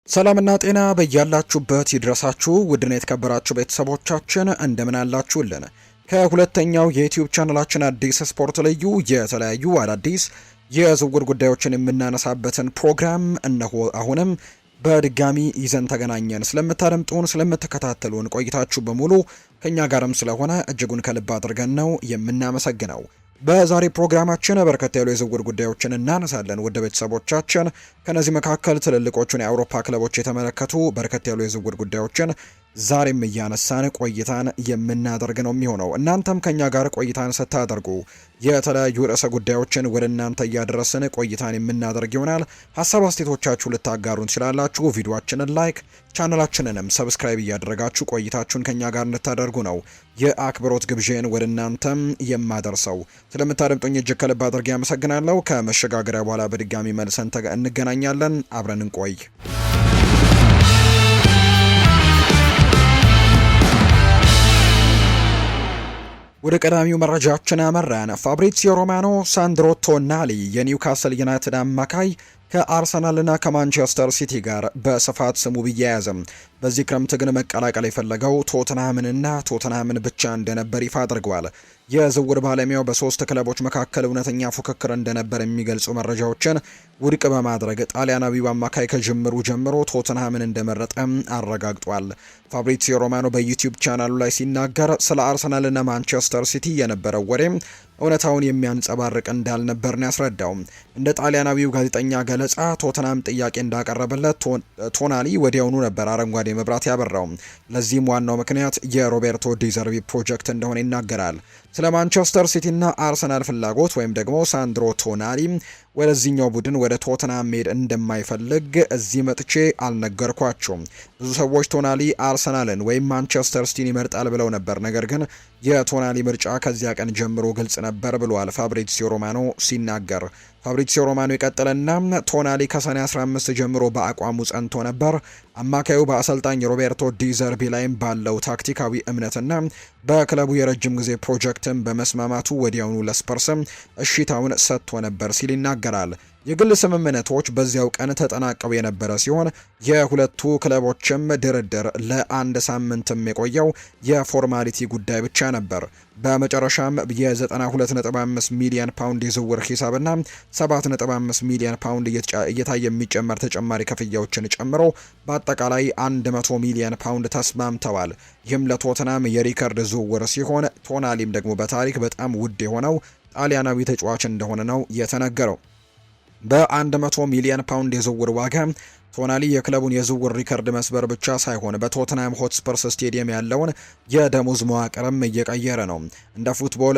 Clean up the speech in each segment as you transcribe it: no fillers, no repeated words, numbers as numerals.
ሰላምና ጤና በያላችሁበት ይድረሳችሁ ውድና የተከበራችሁ ቤተሰቦቻችን እንደምን አላችሁልን? ከሁለተኛው የዩቲዩብ ቻናላችን አዲስ ስፖርት ልዩ የተለያዩ አዳዲስ የዝውውር ጉዳዮችን የምናነሳበትን ፕሮግራም እነሆ አሁንም በድጋሚ ይዘን ተገናኘን። ስለምታደምጡን፣ ስለምትከታተሉን ቆይታችሁ በሙሉ ከኛ ጋርም ስለሆነ እጅጉን ከልብ አድርገን ነው የምናመሰግነው። በዛሬ ፕሮግራማችን በርከት ያሉ የዝውውር ጉዳዮችን እናነሳለን። ውድ ቤተሰቦቻችን ከነዚህ መካከል ትልልቆቹን የአውሮፓ ክለቦች የተመለከቱ በርከት ያሉ የዝውውር ጉዳዮችን ዛሬም እያነሳን ቆይታን የምናደርግ ነው የሚሆነው። እናንተም ከኛ ጋር ቆይታን ስታደርጉ የተለያዩ ርዕሰ ጉዳዮችን ወደ እናንተ እያደረስን ቆይታን የምናደርግ ይሆናል። ሀሳብ አስተያየቶቻችሁ ልታጋሩን ትችላላችሁ። ቪዲዮአችንን ላይክ፣ ቻናላችንንም ሰብስክራይብ እያደረጋችሁ ቆይታችሁን ከኛ ጋር እንድታደርጉ ነው የአክብሮት ግብዣን ወደ እናንተም የማደርሰው። ስለምታደምጡኝ እጅግ ከልብ አድርጌ አመሰግናለሁ። ከመሸጋገሪያ በኋላ በድጋሚ መልሰን እንገናኛለን። አብረን እንቆይ። ወደ ቀዳሚው መረጃችን አመራን። ፋብሪዚዮ ሮማኖ ሳንድሮ ቶናሊ የኒውካስል ዩናይትድ አማካይ ከአርሰናልና ከማንቸስተር ሲቲ ጋር በስፋት ስሙ ቢያያዝም በዚህ ክረምት ግን መቀላቀል የፈለገው ቶተንሃምን ብቻ እንደነበር ይፋ አድርገዋል። የዝውውር ባለሙያው በሶስት ክለቦች መካከል እውነተኛ ፉክክር እንደነበር የሚገልጹ መረጃዎችን ውድቅ በማድረግ ጣሊያናዊው አማካይ ከጅምሩ ጀምሮ ቶተንሃምን እንደመረጠ አረጋግጧል። ፋብሪዚዮ ሮማኖ በዩቲዩብ ቻናሉ ላይ ሲናገር ስለ አርሰናልና ማንቸስተር ሲቲ የነበረው ወሬም እውነታውን የሚያንጸባርቅ እንዳልነበር ነው ያስረዳው። እንደ ጣሊያናዊው ጋዜጠኛ ገለጻ ቶተንሃም ጥያቄ እንዳቀረበለት ቶናሊ ወዲያውኑ ነበር አረንጓዴ መብራት ያበራው። ለዚህም ዋናው ምክንያት የሮቤርቶ ዲዘርቢ ፕሮጀክት እንደሆነ ይናገራል። ስለ ማንቸስተር ሲቲና አርሰናል ፍላጎት ወይም ደግሞ ሳንድሮ ቶናሊ ወደዚህኛው ቡድን ወደ ቶተንሃም መሄድ እንደማይፈልግ እዚህ መጥቼ አልነገርኳቸውም። ብዙ ሰዎች ቶናሊ አርሰናልን ወይም ማንቸስተር ሲቲን ይመርጣል ብለው ነበር፣ ነገር ግን የቶናሊ ምርጫ ከዚያ ቀን ጀምሮ ግልጽ ነበር ብሏል ፋብሪዚዮ ሮማኖ ሲናገር። ፋብሪዚዮ ሮማኖ ይቀጥልና ቶናሊ ከሰኔ 15 ጀምሮ በአቋሙ ጸንቶ ነበር። አማካዩ በአሰልጣኝ ሮቤርቶ ዲዘርቢ ላይም ባለው ታክቲካዊ እምነትና በክለቡ የረጅም ጊዜ ፕሮጀክትን በመስማማቱ ወዲያውኑ ለስፐርስም እሺታውን ሰጥቶ ነበር ሲል ይናገራል። የግል ስምምነቶች በዚያው ቀን ተጠናቀው የነበረ ሲሆን የሁለቱ ክለቦችም ድርድር ለአንድ ሳምንትም የቆየው የፎርማሊቲ ጉዳይ ብቻ ነበር። በመጨረሻም የ92.5 ሚሊዮን ፓውንድ የዝውውር ሂሳብና 7.5 ሚሊዮን ፓውንድ እየታየ የሚጨመር ተጨማሪ ክፍያዎችን ጨምሮ በአጠቃላይ 100 ሚሊዮን ፓውንድ ተስማምተዋል። ይህም ለቶተናም የሪከርድ ዝውውር ሲሆን ቶናሊም ደግሞ በታሪክ በጣም ውድ የሆነው ጣሊያናዊ ተጫዋች እንደሆነ ነው የተነገረው። በ100 ሚሊዮን ፓውንድ የዝውውር ዋጋ ቶናሊ የክለቡን የዝውውር ሪከርድ መስበር ብቻ ሳይሆን በቶተንሃም ሆትስፐርስ ስቴዲየም ያለውን የደሞዝ መዋቅርም እየቀየረ ነው። እንደ ፉትቦል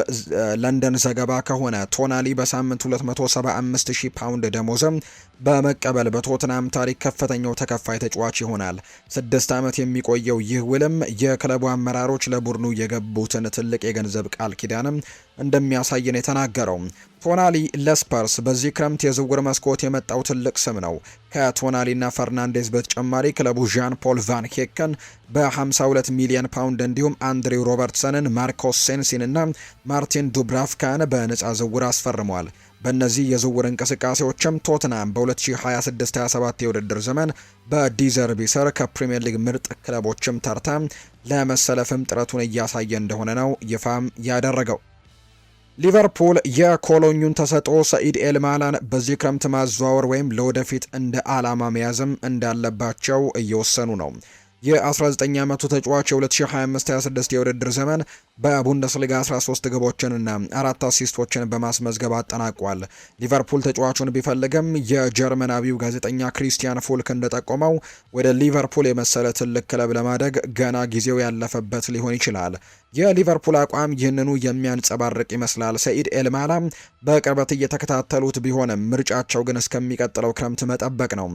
ለንደን ዘገባ ከሆነ ቶናሊ በሳምንት 275,000 ፓውንድ ደሞዝም በመቀበል በቶተንሃም ታሪክ ከፍተኛው ተከፋይ ተጫዋች ይሆናል። 6 ዓመት የሚቆየው ይህ ውልም የክለቡ አመራሮች ለቡድኑ የገቡትን ትልቅ የገንዘብ ቃል ኪዳንም እንደሚያሳየን የተናገረው። ቶናሊ ለስፐርስ በዚህ ክረምት የዝውውር መስኮት የመጣው ትልቅ ስም ነው። ከቶናሊና ፈርናንዴዝ በተጨማሪ ክለቡ ዣን ፖል ቫን ሄከን በ52 ሚሊዮን ፓውንድ እንዲሁም አንድሪው ሮበርትሰንን፣ ማርኮስ ሴንሲን እና ማርቲን ዱብራፍካን በነፃ ዝውውር አስፈርሟል። በእነዚህ የዝውውር እንቅስቃሴዎችም ቶትናም በ2026-27 የውድድር ዘመን በዲዘርቢ ስር ከፕሪምየር ሊግ ምርጥ ክለቦችም ተርታ ለመሰለፍም ጥረቱን እያሳየ እንደሆነ ነው ይፋም ያደረገው። ሊቨርፑል የኮሎኙን ተሰጥኦ ሰኢድ ኤልማላን በዚህ ክረምት ማዘዋወር ወይም ለወደፊት እንደ ዓላማ መያዝም እንዳለባቸው እየወሰኑ ነው። የ19 ዓመቱ ተጫዋች የ2025-26 የውድድር ዘመን በቡንደስሊጋ 13 ግቦችንና 4 አሲስቶችን በማስመዝገብ አጠናቋል። ሊቨርፑል ተጫዋቹን ቢፈልግም የጀርመናዊው ጋዜጠኛ ክሪስቲያን ፉልክ እንደጠቆመው ወደ ሊቨርፑል የመሰለ ትልቅ ክለብ ለማደግ ገና ጊዜው ያለፈበት ሊሆን ይችላል። የሊቨርፑል አቋም ይህንኑ የሚያንጸባርቅ ይመስላል። ሰኢድ ኤልማላ በቅርበት እየተከታተሉት ቢሆንም ምርጫቸው ግን እስከሚቀጥለው ክረምት መጠበቅ ነው።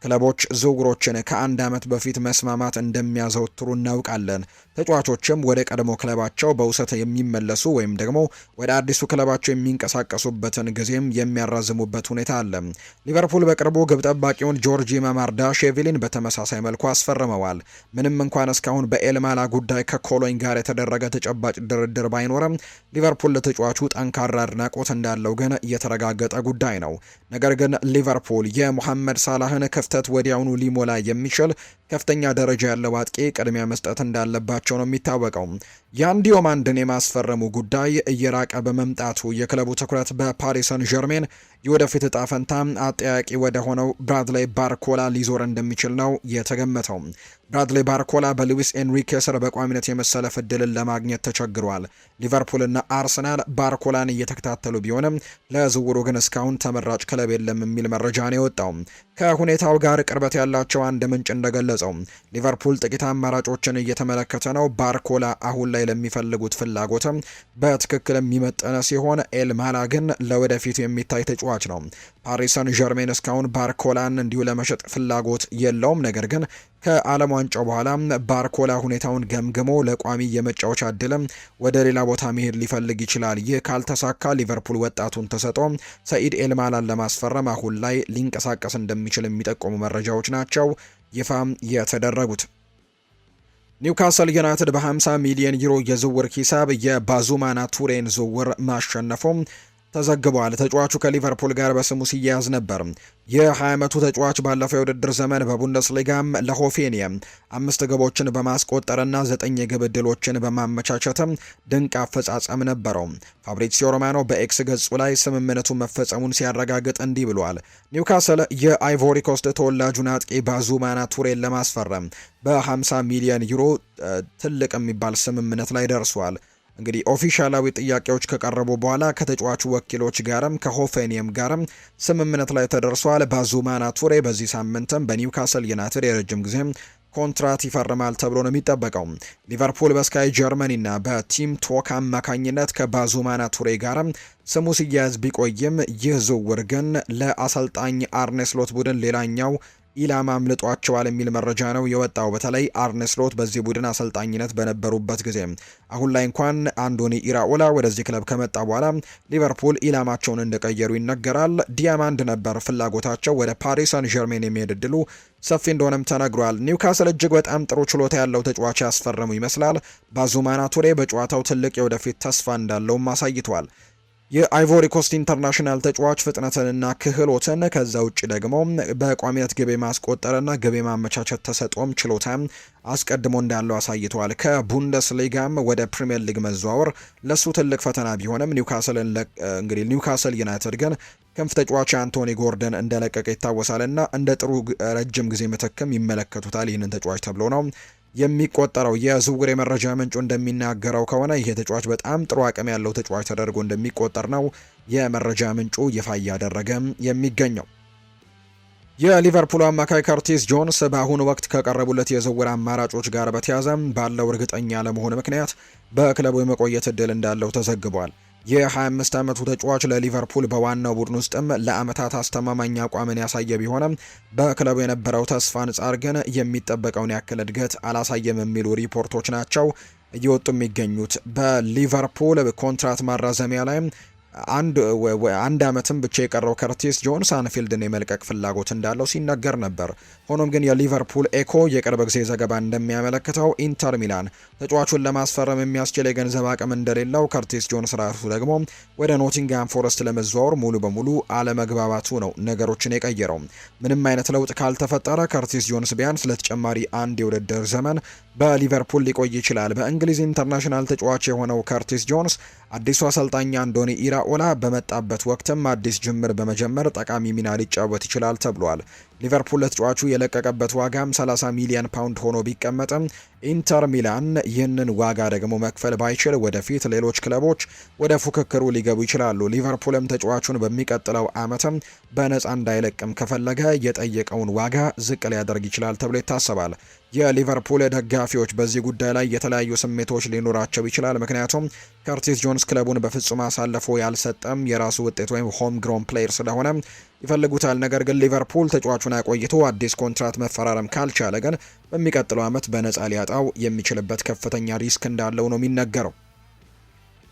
ክለቦች ዝውውሮችን ከ1 ዓመት በፊት መስማማት እንደሚያዘወትሩ እናውቃለን። ተጫዋቾችም ወደ ቀድሞ ክለባቸው በውሰት የሚመለሱ ወይም ደግሞ ወደ አዲሱ ክለባቸው የሚንቀሳቀሱበትን ጊዜም የሚያራዝሙበት ሁኔታ አለ። ሊቨርፑል በቅርቡ ግብ ጠባቂውን ጆርጂ ማማርዳሽቪሊን በተመሳሳይ መልኩ አስፈርመዋል። ምንም እንኳን እስካሁን በኤልማላ ጉዳይ ከኮሎኝ ጋር የተደረገ ተጨባጭ ድርድር ባይኖርም ሊቨርፑል ለተጫዋቹ ጠንካራ አድናቆት እንዳለው ግን የተረጋገጠ ጉዳይ ነው። ነገር ግን ሊቨርፑል የሙሐመድ ሳላህን ክፍተት ወዲያውኑ ሊሞላ የሚችል ከፍተኛ ደረጃ ያለው አጥቂ ቅድሚያ መስጠት እንዳለባቸው ነው የሚታወቀው። ያን ዲዮማንድን የማስፈረሙ ጉዳይ እየራቀ በመምጣቱ የክለቡ ትኩረት በፓሪስ ሰን ዠርሜን የወደፊት እጣ ፈንታ አጠያቂ ወደ ሆነው ብራድሌይ ባርኮላ ሊዞር እንደሚችል ነው የተገመተው። ብራድሌይ ባርኮላ በሉዊስ ኤንሪኬ ስር በቋሚነት የመሰለፍ እድልን ለማግኘት ተቸግሯል። ሊቨርፑልና አርሰናል ባርኮላን እየተከታተሉ ቢሆንም ለዝውውሩ ግን እስካሁን ተመራጭ ክለብ የለም የሚል መረጃ ነው የወጣው። ከሁኔታው ጋር ቅርበት ያላቸው አንድ ምንጭ እንደገለጸው ሊቨርፑል ጥቂት አማራጮችን እየተመለከተ ነው። ባርኮላ አሁን ላይ ለሚፈልጉት ፍላጎትም በትክክል የሚመጠነ ሲሆን ኤልማላ ግን ለወደፊቱ የሚታይ ተጫዋች ነው። ፓሪስ ሰን ዠርሜን እስካሁን ባርኮላን እንዲሁ ለመሸጥ ፍላጎት የለውም። ነገር ግን ከዓለም ዋንጫው በኋላ ባርኮላ ሁኔታውን ገምግሞ ለቋሚ የመጫወቻ እድልም ወደ ሌላ ቦታ መሄድ ሊፈልግ ይችላል። ይህ ካልተሳካ ሊቨርፑል ወጣቱን ተሰጥቶ ሰኢድ ኤልማላን ለማስፈረም አሁን ላይ ሊንቀሳቀስ እንደሚችል የሚጠቁሙ መረጃዎች ናቸው ይፋ የተደረጉት። ኒውካስል ዩናይትድ በ50 ሚሊዮን ዩሮ የዝውውር ሂሳብ የባዙማና ቱሬን ዝውውር ማሸነፉም ተዘግቧል። ተጫዋቹ ከሊቨርፑል ጋር በስሙ ሲያያዝ ነበር። የ20 ዓመቱ ተጫዋች ባለፈው የውድድር ዘመን በቡንደስሊጋም ለሆፌኒየም 5 ግቦችን በማስቆጠርና 9 የግብ ዕድሎችን በማመቻቸትም ድንቅ አፈጻጸም ነበረው። ፋብሪዚዮ ሮማኖ በኤክስ ገጹ ላይ ስምምነቱ መፈጸሙን ሲያረጋግጥ እንዲህ ብሏል። ኒውካስል የአይቮሪ ኮስት ተወላጁን አጥቂ ባዙማና ቱሬን ለማስፈረም በ50 ሚሊዮን ዩሮ ትልቅ የሚባል ስምምነት ላይ ደርሷል። እንግዲህ ኦፊሻላዊ ጥያቄዎች ከቀረቡ በኋላ ከተጫዋቹ ወኪሎች ጋርም ከሆፌኒየም ጋርም ስምምነት ላይ ተደርሷል። ባዙማና ቱሬ በዚህ ሳምንትም በኒውካስል ዩናይትድ የረጅም ጊዜ ኮንትራት ይፈርማል ተብሎ ነው የሚጠበቀው። ሊቨርፑል በስካይ ጀርመኒና በቲም ቶክ አማካኝነት ከባዙማና ቱሬ ጋርም ስሙ ሲያያዝ ቢቆይም ይህ ዝውውር ግን ለአሰልጣኝ አርኔ ስሎት ቡድን ሌላኛው ኢላማ አምልጧቸዋል የሚል መረጃ ነው የወጣው። በተለይ አርኔ ስሎት በዚህ ቡድን አሰልጣኝነት በነበሩበት ጊዜ አሁን ላይ እንኳን አንዶኒ ኢራኦላ ወደዚህ ክለብ ከመጣ በኋላ ሊቨርፑል ኢላማቸውን እንደቀየሩ ይነገራል። ዲያማንድ ነበር ፍላጎታቸው። ወደ ፓሪስ ሰን ዠርሜን የሚሄድ እድሉ ሰፊ እንደሆነም ተነግሯል። ኒውካስል እጅግ በጣም ጥሩ ችሎታ ያለው ተጫዋች ያስፈረሙ ይመስላል። ባዙማና ቱሬ በጨዋታው ትልቅ የወደፊት ተስፋ እንዳለውም አሳይቷል። የአይቮሪ ኮስት ኢንተርናሽናል ተጫዋች ፍጥነትንና ክህሎትን ከዛ ውጭ ደግሞ በቋሚነት ግብ ማስቆጠርና ግብ ማመቻቸት ተሰጥኦም ችሎታ አስቀድሞ እንዳለው አሳይቷል። ከቡንደስሊጋም ወደ ፕሪሚየር ሊግ መዘዋወር ለሱ ትልቅ ፈተና ቢሆንም ኒውካስል ዩናይትድ ግን ክንፍ ተጫዋች አንቶኒ ጎርደን እንደለቀቀ ይታወሳልና እንደ ጥሩ ረጅም ጊዜ ምትክም ይመለከቱታል ይህንን ተጫዋች ተብሎ ነው የሚቆጠረው። የዝውውር የመረጃ ምንጩ እንደሚናገረው ከሆነ ይሄ ተጫዋች በጣም ጥሩ አቅም ያለው ተጫዋች ተደርጎ እንደሚቆጠር ነው የመረጃ ምንጩ ይፋ እያደረገ የሚገኘው። የሊቨርፑል አማካይ ከርቲስ ጆንስ በአሁኑ ወቅት ከቀረቡለት የዝውውር አማራጮች ጋር በተያያዘ ባለው እርግጠኛ ለመሆን ምክንያት በክለቡ የመቆየት እድል እንዳለው ተዘግቧል። የ25 ዓመቱ ተጫዋች ለሊቨርፑል በዋናው ቡድን ውስጥም ለአመታት አስተማማኝ አቋምን ያሳየ ቢሆንም በክለቡ የነበረው ተስፋ አንጻር ግን የሚጠበቀውን ያክል እድገት አላሳየም የሚሉ ሪፖርቶች ናቸው እየወጡ የሚገኙት። በሊቨርፑል ኮንትራት ማራዘሚያ ላይ አንድ አመትም ብቻ የቀረው ከርቲስ ጆንስ አንፊልድን የመልቀቅ ፍላጎት እንዳለው ሲነገር ነበር። ሆኖም ግን የሊቨርፑል ኤኮ የቅርብ ጊዜ ዘገባ እንደሚያመለክተው ኢንተር ሚላን ተጫዋቹን ለማስፈረም የሚያስችል የገንዘብ አቅም እንደሌለው፣ ከርቲስ ጆንስ ራሱ ደግሞ ወደ ኖቲንግሃም ፎረስት ለመዘዋወር ሙሉ በሙሉ አለመግባባቱ ነው ነገሮችን የቀየረው። ምንም አይነት ለውጥ ካልተፈጠረ ከርቲስ ጆንስ ቢያንስ ለተጨማሪ አንድ የውድድር ዘመን በሊቨርፑል ሊቆይ ይችላል። በእንግሊዝ ኢንተርናሽናል ተጫዋች የሆነው ከርቲስ ጆንስ አዲሱ አሰልጣኝ አንዶኒ ኢራኦላ በመጣበት ወቅትም አዲስ ጅምር በመጀመር ጠቃሚ ሚና ሊጫወት ይችላል ተብሏል። ሊቨርፑል ለተጫዋቹ የለቀቀበት ዋጋም 30 ሚሊዮን ፓውንድ ሆኖ ቢቀመጥም ኢንተር ሚላን ይህንን ዋጋ ደግሞ መክፈል ባይችል ወደፊት ሌሎች ክለቦች ወደ ፉክክሩ ሊገቡ ይችላሉ። ሊቨርፑልም ተጫዋቹን በሚቀጥለው ዓመትም በነፃ እንዳይለቅም ከፈለገ የጠየቀውን ዋጋ ዝቅ ሊያደርግ ይችላል ተብሎ ይታሰባል። የሊቨርፑል ደጋፊዎች በዚህ ጉዳይ ላይ የተለያዩ ስሜቶች ሊኖራቸው ይችላል። ምክንያቱም ከርቲስ ጆንስ ክለቡን በፍጹም አሳልፎ ያልሰጠም የራሱ ውጤት ወይም ሆም ግሮን ፕሌየር ስለሆነ ይፈልጉታል። ነገር ግን ሊቨርፑል ተጫዋቹን አቆይቶ አዲስ ኮንትራት መፈራረም ካልቻለ ግን በሚቀጥለው ዓመት በነፃ ሊያጣው የሚችልበት ከፍተኛ ሪስክ እንዳለው ነው የሚነገረው።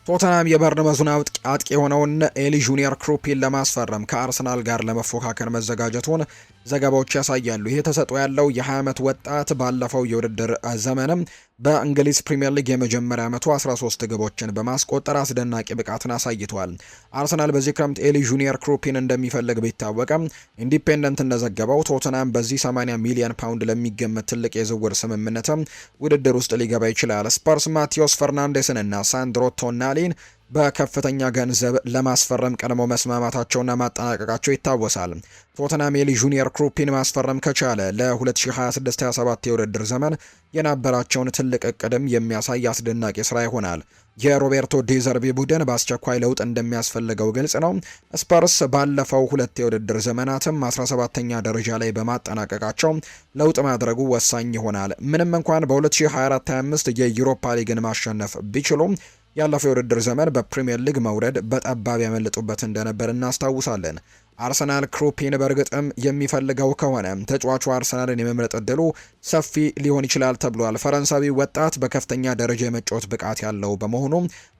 ቶተናም የበርንመዙን አጥቂ የሆነውን ኤሊ ጁኒየር ክሩፒን ለማስፈረም ከአርሰናል ጋር ለመፎካከር መዘጋጀቱን ዘገባዎች ያሳያሉ። ይህ ተሰጥኦ ያለው የ20 ዓመት ወጣት ባለፈው የውድድር ዘመንም በእንግሊዝ ፕሪምየር ሊግ የመጀመሪያ ዓመቱ 13 ግቦችን በማስቆጠር አስደናቂ ብቃትን አሳይቷል። አርሰናል በዚህ ክረምት ኤሊ ጁኒየር ክሩፒን እንደሚፈልግ ቢታወቅም ኢንዲፔንደንት እንደዘገበው ቶተናም በዚህ 80 ሚሊዮን ፓውንድ ለሚገመት ትልቅ የዝውውር ስምምነትም ውድድር ውስጥ ሊገባ ይችላል። ስፐርስ ማቴዎስ ፈርናንዴስን እና ሳንድሮ ቶናሊን በከፍተኛ ገንዘብ ለማስፈረም ቀድሞ መስማማታቸውና ማጠናቀቃቸው ይታወሳል። ቶተናም ኤሊ ጁኒየር ክሩፒን ማስፈረም ከቻለ ለ2026-27 የውድድር ዘመን የነበራቸውን ትልቅ እቅድም የሚያሳይ አስደናቂ ስራ ይሆናል። የሮቤርቶ ዴዘርቢ ቡድን በአስቸኳይ ለውጥ እንደሚያስፈልገው ግልጽ ነው። ስፐርስ ባለፈው 2 የውድድር ዘመናትም 17ኛ ደረጃ ላይ በማጠናቀቃቸው ለውጥ ማድረጉ ወሳኝ ይሆናል። ምንም እንኳን በ2024-25 የዩሮፓ ሊግን ማሸነፍ ቢችሉም ያለፈው የውድድር ዘመን በፕሪምየር ሊግ መውረድ በጠባብ ያመለጡበት እንደነበር እናስታውሳለን። አርሰናል ክሩፒን በእርግጥም የሚፈልገው ከሆነ ተጫዋቹ አርሰናልን የመምረጥ እድሉ ሰፊ ሊሆን ይችላል ተብሏል። ፈረንሳዊ ወጣት በከፍተኛ ደረጃ የመጫወት ብቃት ያለው በመሆኑ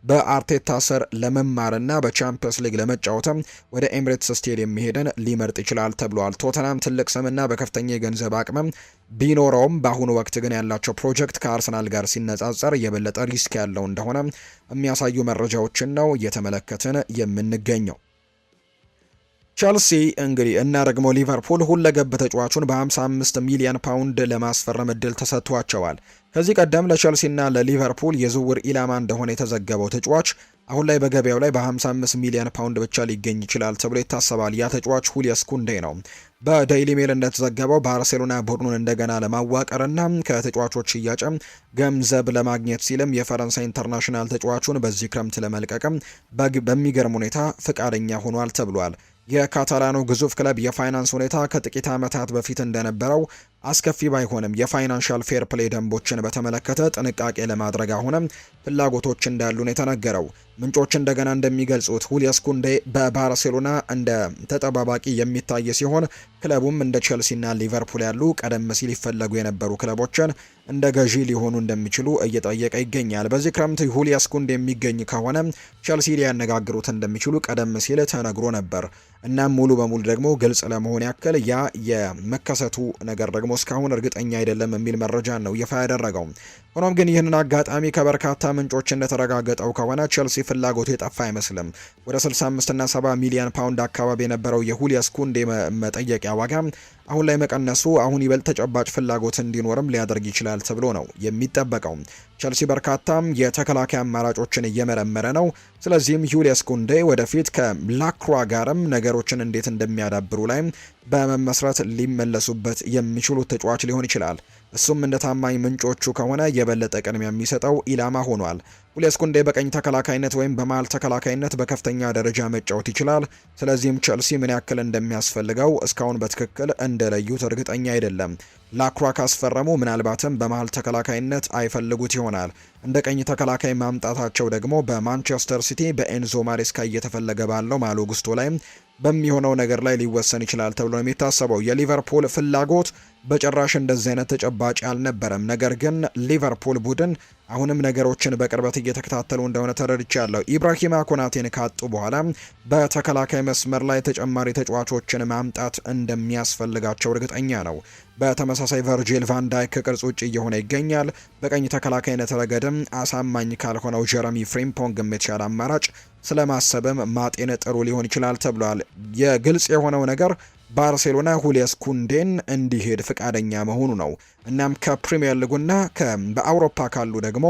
በአርቴታ ስር ለመማርና በቻምፒየንስ ሊግ ለመጫወትም ወደ ኤምሬትስ ስቴዲየም መሄድን ሊመርጥ ይችላል ተብሏል። ቶተናም ትልቅ ስምና በከፍተኛ የገንዘብ አቅምም ቢኖረውም በአሁኑ ወቅት ግን ያላቸው ፕሮጀክት ከአርሰናል ጋር ሲነጻጸር የበለጠ ሪስክ ያለው እንደሆነ የሚያሳዩ መረጃዎችን ነው እየተመለከትን የምንገኘው። ቸልሲ እንግዲህ እና ደግሞ ሊቨርፑል ሁለገብ ተጫዋቹን በ55 ሚሊዮን ፓውንድ ለማስፈረም እድል ተሰጥቷቸዋል። ከዚህ ቀደም ለቸልሲና ለሊቨርፑል የዝውውር ኢላማ እንደሆነ የተዘገበው ተጫዋች አሁን ላይ በገበያው ላይ በ55 ሚሊዮን ፓውንድ ብቻ ሊገኝ ይችላል ተብሎ ይታሰባል። ያ ተጫዋች ሁሊየስ ኩንዴ ነው። በዴይሊ ሜል እንደተዘገበው ባርሴሎና ቡድኑን እንደገና ለማዋቀርና ከተጫዋቾች ሽያጭም ገንዘብ ለማግኘት ሲልም የፈረንሳይ ኢንተርናሽናል ተጫዋቹን በዚህ ክረምት ለመልቀቅም በሚገርም ሁኔታ ፍቃደኛ ሆኗል ተብሏል። የካታላኑ ግዙፍ ክለብ የፋይናንስ ሁኔታ ከጥቂት ዓመታት በፊት እንደነበረው አስከፊ ባይሆንም የፋይናንሻል ፌር ፕሌይ ደንቦችን በተመለከተ ጥንቃቄ ለማድረግ አሁንም ፍላጎቶች እንዳሉ ነው የተነገረው። ምንጮች እንደገና እንደሚገልጹት ሁሊየስ ኩንዴ በባርሴሎና እንደ ተጠባባቂ የሚታይ ሲሆን ክለቡም እንደ ቼልሲና ሊቨርፑል ያሉ ቀደም ሲል ይፈለጉ የነበሩ ክለቦችን እንደ ገዢ ሊሆኑ እንደሚችሉ እየጠየቀ ይገኛል። በዚህ ክረምት ሁሊየስ ኩንዴ የሚገኝ ከሆነ ቼልሲ ሊያነጋግሩት እንደሚችሉ ቀደም ሲል ተነግሮ ነበር። እናም ሙሉ በሙሉ ደግሞ ግልጽ ለመሆን ያክል ያ የመከሰቱ ነገር ደግሞ እስካሁን እርግጠኛ አይደለም የሚል መረጃ ነው ይፋ ያደረገው። ሆኖም ግን ይህንን አጋጣሚ ከበርካታ ምንጮች እንደተረጋገጠው ከሆነ ቼልሲ ፍላጎቱ የጠፋ አይመስልም። ወደ 65 እና 70 ሚሊዮን ፓውንድ አካባቢ የነበረው የሁሊየስ ኩንዴ መጠየቂያ ዋጋ አሁን ላይ መቀነሱ አሁን ይበልጥ ተጨባጭ ፍላጎት እንዲኖርም ሊያደርግ ይችላል ተብሎ ነው የሚጠበቀው። ቼልሲ በርካታም የተከላካይ አማራጮችን እየመረመረ ነው። ስለዚህም ሁሊየስ ኩንዴ ወደፊት ከላክሯ ጋርም ነገሮችን እንዴት እንደሚያዳብሩ ላይ በመመስረት ሊመለሱበት የሚችሉት ተጫዋች ሊሆን ይችላል። እሱም እንደ ታማኝ ምንጮቹ ከሆነ የበለጠ ቅድሚያ የሚሰጠው ኢላማ ሆኗል። ሁሊየስ ኩንዴ በቀኝ ተከላካይነት ወይም በመሃል ተከላካይነት በከፍተኛ ደረጃ መጫወት ይችላል። ስለዚህም ቼልሲ ምን ያክል እንደሚያስፈልገው እስካሁን በትክክል እንደለዩት እርግጠኛ አይደለም። ላክሯ ካስፈረሙ ምናልባትም በመሃል ተከላካይነት አይፈልጉት ይሆናል። እንደ ቀኝ ተከላካይ ማምጣታቸው ደግሞ በማንቸስተር ሲቲ በኤንዞ ማሬስካ እየተፈለገ ባለው ማሎ ጉስቶ ላይ በሚሆነው ነገር ላይ ሊወሰን ይችላል ተብሎ ነው የሚታሰበው። የሊቨርፑል ፍላጎት በጭራሽ እንደዚህ አይነት ተጨባጭ አልነበረም። ነገር ግን ሊቨርፑል ቡድን አሁንም ነገሮችን በቅርበት እየተከታተሉ እንደሆነ ተረድቻለሁ። ኢብራሂማ ኮናቴን ካጡ በኋላ በተከላካይ መስመር ላይ ተጨማሪ ተጫዋቾችን ማምጣት እንደሚያስፈልጋቸው እርግጠኛ ነው። በተመሳሳይ ቨርጂል ቫን ዳይክ ከቅርጽ ውጭ እየሆነ ይገኛል። በቀኝ ተከላካይነት ረገድም አሳማኝ ካልሆነው ጀረሚ ፍሪምፖንግ የተሻለ አማራጭ ስለማሰብም ማጤን ጥሩ ሊሆን ይችላል ተብሏል። የግልጽ የሆነው ነገር ባርሴሎና ሁሊየስ ኩንዴን እንዲሄድ ፍቃደኛ መሆኑ ነው። እናም ከፕሪሚየር ሊጉና በአውሮፓ ካሉ ደግሞ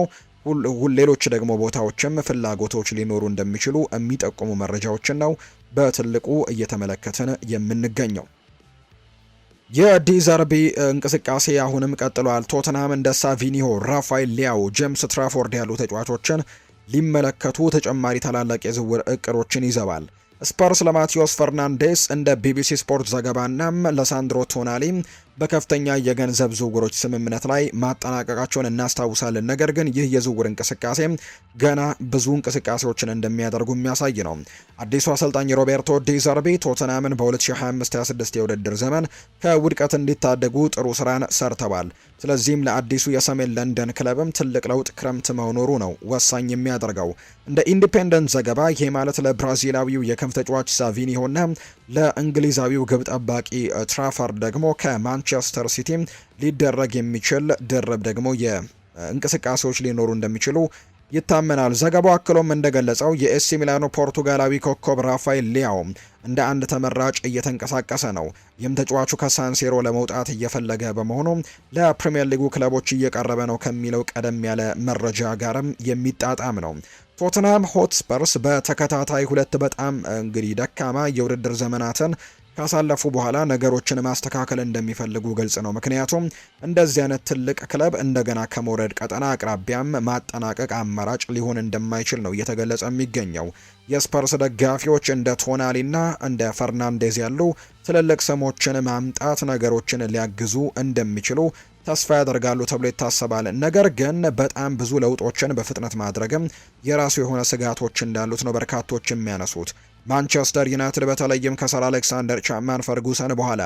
ሌሎች ደግሞ ቦታዎችም ፍላጎቶች ሊኖሩ እንደሚችሉ የሚጠቁሙ መረጃዎችን ነው በትልቁ እየተመለከትን የምንገኘው። የዲዘርቢ እንቅስቃሴ አሁንም ቀጥሏል። ቶተንሃም እንደ ሳቪኒሆ፣ ራፋኤል ሊያው፣ ጄምስ ትራፎርድ ያሉ ተጫዋቾችን ሊመለከቱ ተጨማሪ ታላላቅ የዝውውር እቅዶችን ይዘዋል። ስፐርስ ለማቴዎስ ፈርናንዴስ እንደ ቢቢሲ ስፖርት ዘገባና ለሳንድሮ ቶናሊ በከፍተኛ የገንዘብ ዝውውሮች ስምምነት ላይ ማጠናቀቃቸውን እናስታውሳለን። ነገር ግን ይህ የዝውውር እንቅስቃሴ ገና ብዙ እንቅስቃሴዎችን እንደሚያደርጉ የሚያሳይ ነው። አዲሱ አሰልጣኝ ሮቤርቶ ዲዘርቢ ቶተናምን በ2025-26 የውድድር ዘመን ከውድቀት እንዲታደጉ ጥሩ ስራን ሰርተዋል። ስለዚህም ለአዲሱ የሰሜን ለንደን ክለብም ትልቅ ለውጥ ክረምት መኖሩ ነው ወሳኝ የሚያደርገው። እንደ ኢንዲፔንደንት ዘገባ ይህ ማለት ለብራዚላዊው የክንፍ ተጫዋች ሳቪኒሆና ለእንግሊዛዊው ግብ ጠባቂ ትራፈርድ ደግሞ ከማንቸስተር ሲቲ ሊደረግ የሚችል ድርብ ደግሞ የእንቅስቃሴዎች ሊኖሩ እንደሚችሉ ይታመናል። ዘገባው አክሎም እንደገለጸው የኤሲ ሚላኑ ፖርቱጋላዊ ኮከብ ራፋኤል ሊያው እንደ አንድ ተመራጭ እየተንቀሳቀሰ ነው። ይህም ተጫዋቹ ከሳንሴሮ ለመውጣት እየፈለገ በመሆኑ ለፕሪሚየር ሊጉ ክለቦች እየቀረበ ነው ከሚለው ቀደም ያለ መረጃ ጋርም የሚጣጣም ነው። ቶተንሃም ሆትስፐርስ በተከታታይ ሁለት በጣም እንግዲህ ደካማ የውድድር ዘመናትን ካሳለፉ በኋላ ነገሮችን ማስተካከል እንደሚፈልጉ ግልጽ ነው። ምክንያቱም እንደዚህ አይነት ትልቅ ክለብ እንደገና ከመውረድ ቀጠና አቅራቢያም ማጠናቀቅ አማራጭ ሊሆን እንደማይችል ነው እየተገለጸ የሚገኘው። የስፐርስ ደጋፊዎች እንደ ቶናሊና እንደ ፈርናንዴዝ ያሉ ትልልቅ ስሞችን ማምጣት ነገሮችን ሊያግዙ እንደሚችሉ ተስፋ ያደርጋሉ ተብሎ ይታሰባል። ነገር ግን በጣም ብዙ ለውጦችን በፍጥነት ማድረግም የራሱ የሆነ ስጋቶች እንዳሉት ነው በርካቶች የሚያነሱት። ማንቸስተር ዩናይትድ በተለይም ከሰር አሌክሳንደር ቻፕማን ፈርጉሰን በኋላ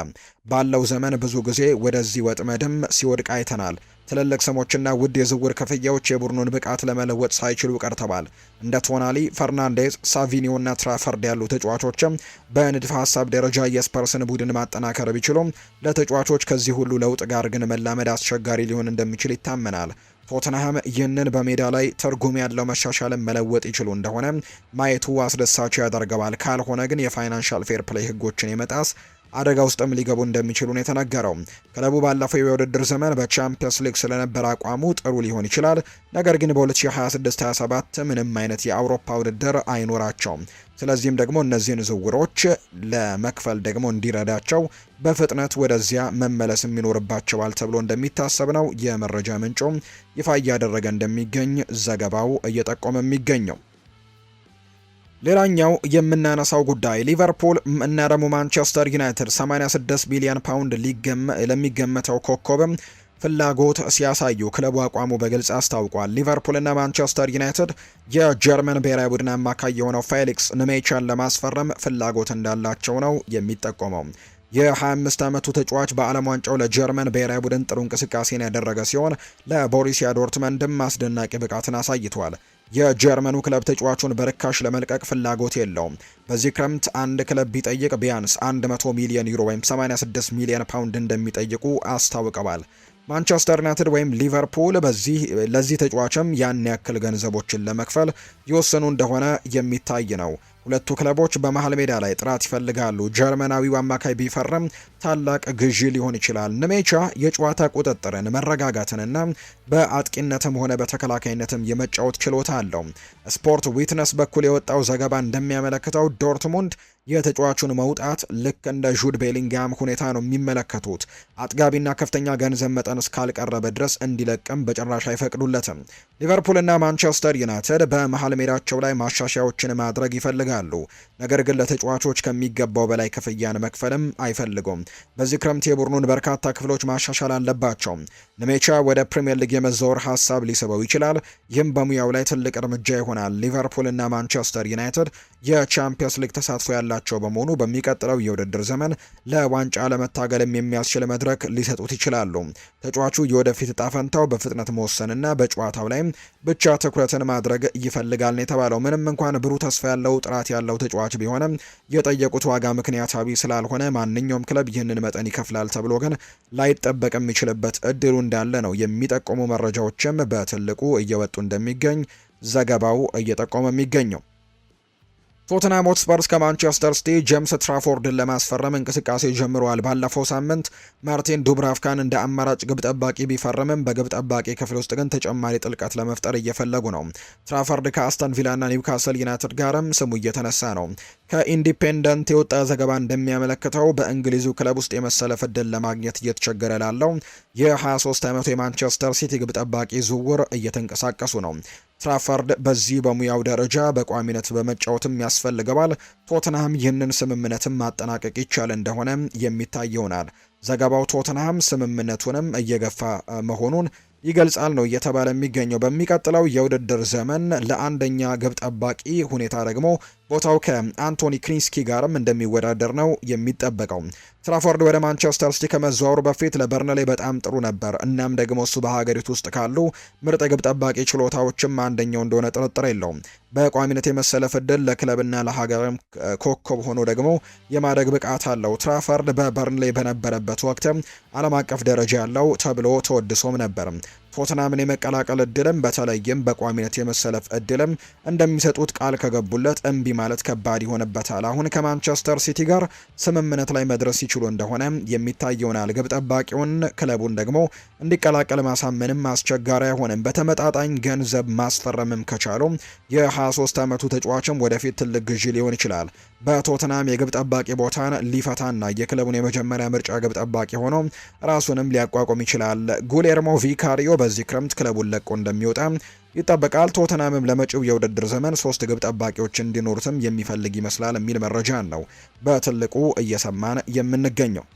ባለው ዘመን ብዙ ጊዜ ወደዚህ ወጥመድም ሲወድቅ አይተናል። ትልልቅ ስሞችና ውድ የዝውውር ክፍያዎች የቡድኑን ብቃት ለመለወጥ ሳይችሉ ቀርተዋል። እንደ ቶናሊ፣ ፈርናንዴዝ፣ ሳቪኒዮና ትራፈርድ ያሉ ተጫዋቾችም በንድፈ ሀሳብ ደረጃ የስፐርስን ቡድን ማጠናከር ቢችሉም ለተጫዋቾች ከዚህ ሁሉ ለውጥ ጋር ግን መላመድ አስቸጋሪ ሊሆን እንደሚችል ይታመናል። ቶተንሃም ይህንን በሜዳ ላይ ትርጉም ያለው መሻሻልን መለወጥ ይችሉ እንደሆነ ማየቱ አስደሳች ያደርገዋል። ካልሆነ ግን የፋይናንሻል ፌር ፕሌይ ህጎችን የመጣስ አደጋ ውስጥም ሊገቡ እንደሚችሉ ነው የተነገረው። ክለቡ ባለፈው የውድድር ዘመን በቻምፒየንስ ሊግ ስለነበረ አቋሙ ጥሩ ሊሆን ይችላል። ነገር ግን በ2026-27 ምንም አይነት የአውሮፓ ውድድር አይኖራቸውም። ስለዚህም ደግሞ እነዚህን ዝውውሮች ለመክፈል ደግሞ እንዲረዳቸው በፍጥነት ወደዚያ መመለስ የሚኖርባቸዋል ተብሎ እንደሚታሰብ ነው የመረጃ ምንጩም ይፋ እያደረገ እንደሚገኝ ዘገባው እየጠቆመ የሚገኘው። ሌላኛው የምናነሳው ጉዳይ ሊቨርፑል እና ደግሞ ማንቸስተር ዩናይትድ 86 ቢሊዮን ፓውንድ ለሚገመተው ኮከብም ፍላጎት ሲያሳዩ ክለቡ አቋሙ በግልጽ አስታውቋል። ሊቨርፑልና ማንቸስተር ዩናይትድ የጀርመን ብሔራዊ ቡድን አማካይ የሆነው ፌሊክስ ንሜቻን ለማስፈረም ፍላጎት እንዳላቸው ነው የሚጠቆመው። የ25 ዓመቱ ተጫዋች በዓለም ዋንጫው ለጀርመን ብሔራዊ ቡድን ጥሩ እንቅስቃሴን ያደረገ ሲሆን ለቦሩሲያ ዶርትመንድም አስደናቂ ብቃትን አሳይቷል። የጀርመኑ ክለብ ተጫዋቹን በርካሽ ለመልቀቅ ፍላጎት የለውም። በዚህ ክረምት አንድ ክለብ ቢጠይቅ ቢያንስ 100 ሚሊዮን ዩሮ ወይም 86 ሚሊዮን ፓውንድ እንደሚጠይቁ አስታውቀዋል። ማንቸስተር ዩናይትድ ወይም ሊቨርፑል ለዚህ ተጫዋችም ያን ያክል ገንዘቦችን ለመክፈል ይወስኑ እንደሆነ የሚታይ ነው። ሁለቱ ክለቦች በመሃል ሜዳ ላይ ጥራት ይፈልጋሉ። ጀርመናዊው አማካይ ቢፈርም ታላቅ ግዢ ሊሆን ይችላል። ንሜቻ የጨዋታ ቁጥጥርን፣ መረጋጋትንና በአጥቂነትም ሆነ በተከላካይነትም የመጫወት ችሎታ አለው። ስፖርት ዊትነስ በኩል የወጣው ዘገባ እንደሚያመለክተው ዶርትሙንድ የተጫዋቹን መውጣት ልክ እንደ ጁድ ቤሊንጋም ሁኔታ ነው የሚመለከቱት። አጥጋቢና ከፍተኛ ገንዘብ መጠን እስካልቀረበ ድረስ እንዲለቅም በጭራሽ አይፈቅዱለትም። ሊቨርፑልና ማንቸስተር ዩናይትድ በመሃል ሜዳቸው ላይ ማሻሻያዎችን ማድረግ ይፈልጋሉ። ነገር ግን ለተጫዋቾች ከሚገባው በላይ ክፍያን መክፈልም አይፈልጉም። በዚህ ክረምት የቡድኑን በርካታ ክፍሎች ማሻሻል አለባቸው። ንሜቻ ወደ ፕሪምየር ሊግ የመዛወር ሀሳብ ሊስበው ይችላል። ይህም በሙያው ላይ ትልቅ እርምጃ ይሆናል። ሊቨርፑልና ማንቸስተር ዩናይትድ የቻምፒየንስ ሊግ ተሳትፎ ያላቸው በመሆኑ በሚቀጥለው የውድድር ዘመን ለዋንጫ ለመታገልም የሚያስችል መድረክ ሊሰጡት ይችላሉ። ተጫዋቹ የወደፊት እጣ ፈንታው በፍጥነት መወሰንና በጨዋታው ላይም ብቻ ትኩረትን ማድረግ ይፈልጋል ነው የተባለው። ምንም እንኳን ብሩህ ተስፋ ያለው ጥራት ያለው ተጫዋች ቢሆንም የጠየቁት ዋጋ ምክንያታዊ ስላልሆነ ማንኛውም ክለብ ይህንን መጠን ይከፍላል ተብሎ ግን ላይጠበቅ የሚችልበት እድሉ እንዳለ ነው የሚጠቁሙ መረጃዎችም በትልቁ እየወጡ እንደሚገኝ ዘገባው እየጠቆመ የሚገኘው። ቶተንሃም ሆትስፐርስ ከማንቸስተር ሲቲ ጄምስ ትራፎርድን ለማስፈረም እንቅስቃሴ ጀምረዋል። ባለፈው ሳምንት ማርቲን ዱብራቭካን እንደ አማራጭ ግብ ጠባቂ ቢፈርምም በግብ ጠባቂ ክፍል ውስጥ ግን ተጨማሪ ጥልቀት ለመፍጠር እየፈለጉ ነው። ትራፎርድ ከአስተን ቪላና ኒውካስል ዩናይትድ ጋርም ስሙ እየተነሳ ነው። ከኢንዲፔንደንት የወጣ ዘገባ እንደሚያመለክተው በእንግሊዙ ክለብ ውስጥ የመሰለፍ ዕድል ለማግኘት እየተቸገረ ላለው የ23 ዓመቱ የማንቸስተር ሲቲ ግብ ጠባቂ ዝውውር እየተንቀሳቀሱ ነው። ትራፎርድ በዚህ በሙያው ደረጃ በቋሚነት በመጫወትም ያስፈልገዋል። ቶተንሃም ይህንን ስምምነትም ማጠናቀቅ ይቻል እንደሆነ የሚታይ ይሆናል። ዘገባው ቶተንሃም ስምምነቱንም እየገፋ መሆኑን ይገልጻል ነው እየተባለ የሚገኘው። በሚቀጥለው የውድድር ዘመን ለአንደኛ ግብ ጠባቂ ሁኔታ ደግሞ ቦታው ከአንቶኒ ክሪንስኪ ጋርም እንደሚወዳደር ነው የሚጠበቀው። ትራፎርድ ወደ ማንቸስተር ሲቲ ከመዘዋወሩ በፊት ለበርንሌ በጣም ጥሩ ነበር። እናም ደግሞ እሱ በሀገሪቱ ውስጥ ካሉ ምርጥ ግብ ጠባቂ ችሎታዎችም አንደኛው እንደሆነ ጥርጥር የለውም። በቋሚነት የመሰለፍ ዕድል ለክለብና ለሀገርም ኮከብ ሆኖ ደግሞ የማደግ ብቃት አለው። ትራፎርድ በበርንሌ በነበረበት ወቅት ዓለም አቀፍ ደረጃ ያለው ተብሎ ተወድሶም ነበር። ቶተናምን የመቀላቀል እድልም በተለይም በቋሚነት የመሰለፍ እድልም እንደሚሰጡት ቃል ከገቡለት እምቢ ማለት ከባድ ይሆንበታል። አሁን ከማንቸስተር ሲቲ ጋር ስምምነት ላይ መድረስ ይችሉ እንደሆነ የሚታይ ይሆናል። ግብ ጠባቂውን ክለቡን ደግሞ እንዲቀላቀል ማሳመንም አስቸጋሪ አይሆንም። በተመጣጣኝ ገንዘብ ማስፈረምም ከቻሉ የ23 ዓመቱ ተጫዋችም ወደፊት ትልቅ ግዢ ሊሆን ይችላል። በቶተናም የግብ ጠባቂ ቦታን ሊፈታና የክለቡን የመጀመሪያ ምርጫ ግብ ጠባቂ ሆኖ ራሱንም ሊያቋቁም ይችላል። ጉሌርሞ ቪካሪዮ በዚህ ክረምት ክለቡን ለቆ እንደሚወጣ ይጠበቃል። ቶተናምም ለመጪው የውድድር ዘመን 3 ግብ ጠባቂዎች እንዲኖሩትም የሚፈልግ ይመስላል የሚል መረጃ ነው በትልቁ እየሰማን የምንገኘው።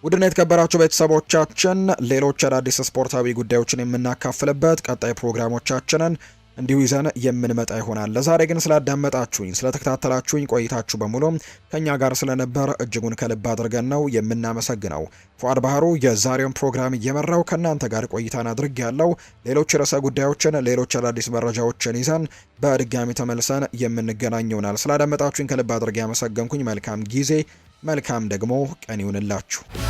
ውድና የተከበራችሁ ቤተሰቦቻችን ሌሎች አዳዲስ ስፖርታዊ ጉዳዮችን የምናካፍልበት ቀጣይ ፕሮግራሞቻችንን እንዲሁ ይዘን የምንመጣ ይሆናል። ለዛሬ ግን ስላዳመጣችሁኝ፣ ስለተከታተላችሁኝ ቆይታችሁ በሙሉ ከኛ ጋር ስለነበር እጅጉን ከልብ አድርገን ነው የምናመሰግነው። ፉአድ ባህሩ የዛሬውን ፕሮግራም እየመራው ከእናንተ ጋር ቆይታን አድርግ ያለው ሌሎች ርዕሰ ጉዳዮችን፣ ሌሎች አዳዲስ መረጃዎችን ይዘን በድጋሚ ተመልሰን የምንገናኝ ይሆናል። ስላዳመጣችሁኝ ከልብ አድርጌ ያመሰገንኩኝ። መልካም ጊዜ፣ መልካም ደግሞ ቀን ይሁንላችሁ።